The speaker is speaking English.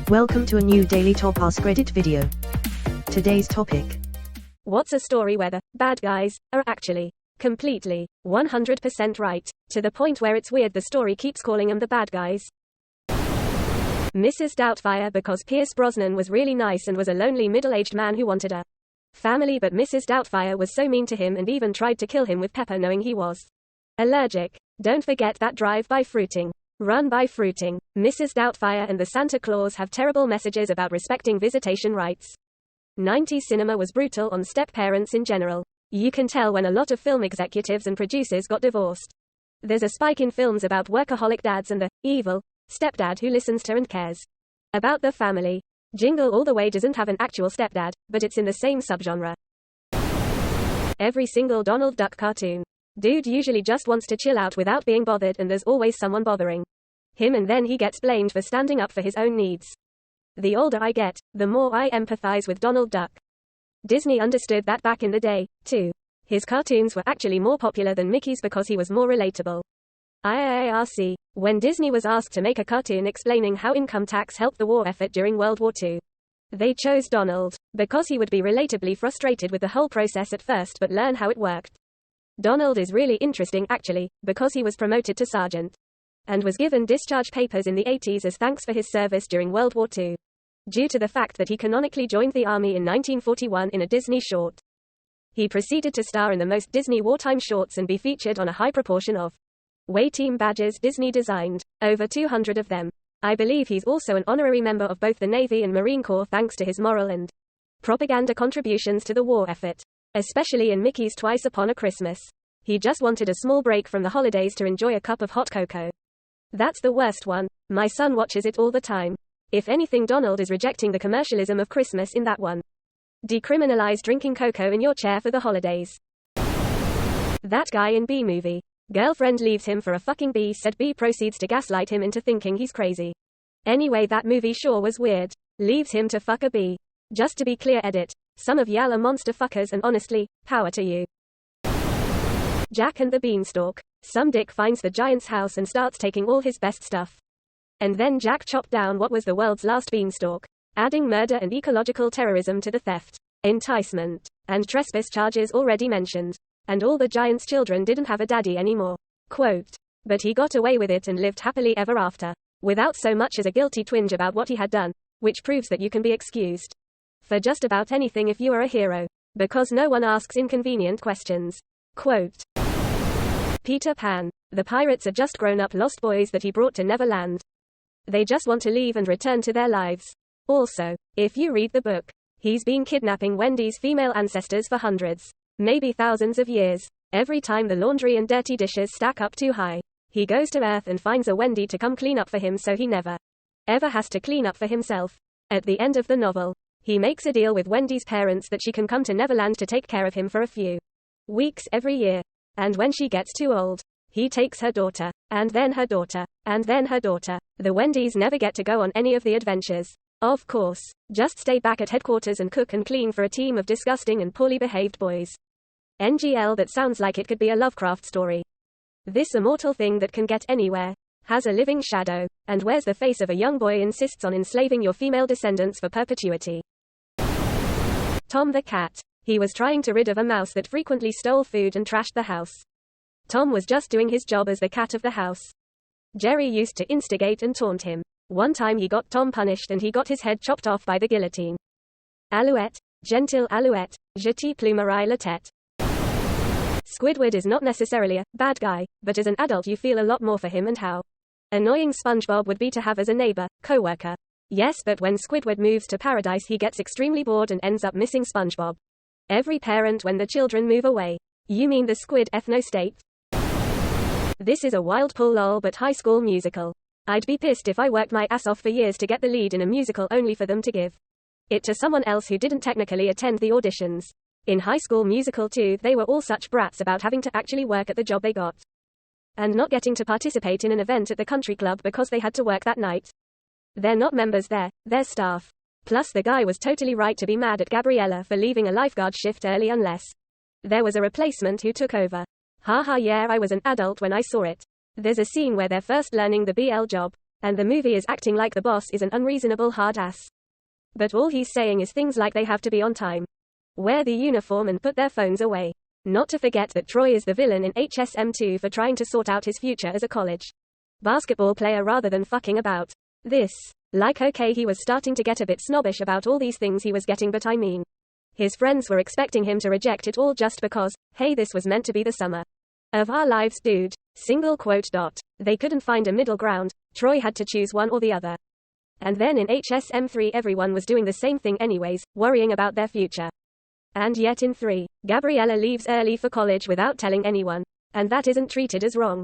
Welcome to a new Daily Top Askreddit video. Today's topic. What's a story where the bad guys are actually completely 100% right, to the point where it's weird the story keeps calling them the bad guys? Mrs. Doubtfire, because Pierce Brosnan was really nice and was a lonely middle-aged man who wanted a family, but Mrs. Doubtfire was so mean to him and even tried to kill him with pepper knowing he was allergic. Don't forget that drive-by fruiting. Run by fruiting. Mrs. Doubtfire and the Santa Claus have terrible messages about respecting visitation rights. 90s cinema was brutal on step-parents in general. You can tell when a lot of film executives and producers got divorced. There's a spike in films about workaholic dads and the evil stepdad who listens to and cares about the family. Jingle All the Way doesn't have an actual stepdad, but it's in the same subgenre. Every single Donald Duck cartoon. Dude usually just wants to chill out without being bothered, and there's always someone bothering him, and then he gets blamed for standing up for his own needs. The older I get, the more I empathize with Donald Duck. Disney understood that back in the day, too. His cartoons were actually more popular than Mickey's because he was more relatable. IARC. When Disney was asked to make a cartoon explaining how income tax helped the war effort during World War II, they chose Donald, because he would be relatably frustrated with the whole process at first but learn how it worked. Donald is really interesting actually, because he was promoted to sergeant and was given discharge papers in the 80s as thanks for his service during World War II. Due to the fact that he canonically joined the army in 1941 in a Disney short, he proceeded to star in the most Disney wartime shorts and be featured on a high proportion of away team badges Disney designed, over 200 of them. I believe he's also an honorary member of both the Navy and Marine Corps thanks to his moral and propaganda contributions to the war effort. Especially in Mickey's Twice Upon a Christmas. He just wanted a small break from the holidays to enjoy a cup of hot cocoa. That's the worst one. My son watches it all the time. If anything, Donald is rejecting the commercialism of Christmas in that one. Decriminalize drinking cocoa in your chair for the holidays. That guy in B movie. Girlfriend leaves him for a fucking bee, said B proceeds to gaslight him into thinking he's crazy. Anyway, that movie sure was weird. Leaves him to fuck a bee. Just to be clear, edit. Some of y'all are monster fuckers, and honestly, power to you. Jack and the Beanstalk. Some dick finds the giant's house and starts taking all his best stuff. And then Jack chopped down what was the world's last beanstalk, adding murder and ecological terrorism to the theft, enticement, and trespass charges already mentioned. And all the giant's children didn't have a daddy anymore. Quote. But he got away with it and lived happily ever after, without so much as a guilty twinge about what he had done, which proves that you can be excused for just about anything if you are a hero, because no one asks inconvenient questions. Quote. Peter Pan. The pirates are just grown-up lost boys that he brought to Neverland. They just want to leave and return to their lives. Also, if you read the book, he's been kidnapping Wendy's female ancestors for hundreds, maybe thousands of years. Every time the laundry and dirty dishes stack up too high, he goes to Earth and finds a Wendy to come clean up for him, so he never ever has to clean up for himself. At the end of the novel, he makes a deal with Wendy's parents that she can come to Neverland to take care of him for a few weeks every year. And when she gets too old, he takes her daughter, and then her daughter, and then her daughter. The Wendys never get to go on any of the adventures. Of course, just stay back at headquarters and cook and clean for a team of disgusting and poorly behaved boys. NGL, that sounds like it could be a Lovecraft story. This immortal thing that can get anywhere, has a living shadow, and wears the face of a young boy, insists on enslaving your female descendants for perpetuity. Tom the cat. He was trying to rid of a mouse that frequently stole food and trashed the house. Tom was just doing his job as the cat of the house. Jerry used to instigate and taunt him. One time he got Tom punished and he got his head chopped off by the guillotine. Alouette. Gentle Alouette. Je te plumerai la tête. Squidward is not necessarily a bad guy, but as an adult you feel a lot more for him and how annoying SpongeBob would be to have as a neighbor, co-worker. Yes, but when Squidward moves to paradise he gets extremely bored and ends up missing SpongeBob. Every parent when the children move away. You mean the squid ethno-state? This is a wild pull lol, but High School Musical. I'd be pissed if I worked my ass off for years to get the lead in a musical only for them to give it to someone else who didn't technically attend the auditions. In High School Musical 2, they were all such brats about having to actually work at the job they got. And not getting to participate in an event at the country club because they had to work that night. They're not members there, they're staff. Plus the guy was totally right to be mad at Gabriella for leaving a lifeguard shift early unless there was a replacement who took over. Haha, yeah, I was an adult when I saw it. There's a scene where they're first learning the BL job. And the movie is acting like the boss is an unreasonable hard ass. But all he's saying is things like they have to be on time, wear the uniform and put their phones away. Not to forget that Troy is the villain in HSM2 for trying to sort out his future as a college basketball player rather than fucking about. This. Like okay, he was starting to get a bit snobbish about all these things he was getting, but I mean, his friends were expecting him to reject it all just because, hey, this was meant to be the summer of our lives, dude. Single quote dot. They couldn't find a middle ground. Troy had to choose one or the other. And then in HSM3 everyone was doing the same thing anyways, worrying about their future. And yet in 3, Gabriella leaves early for college without telling anyone. And that isn't treated as wrong.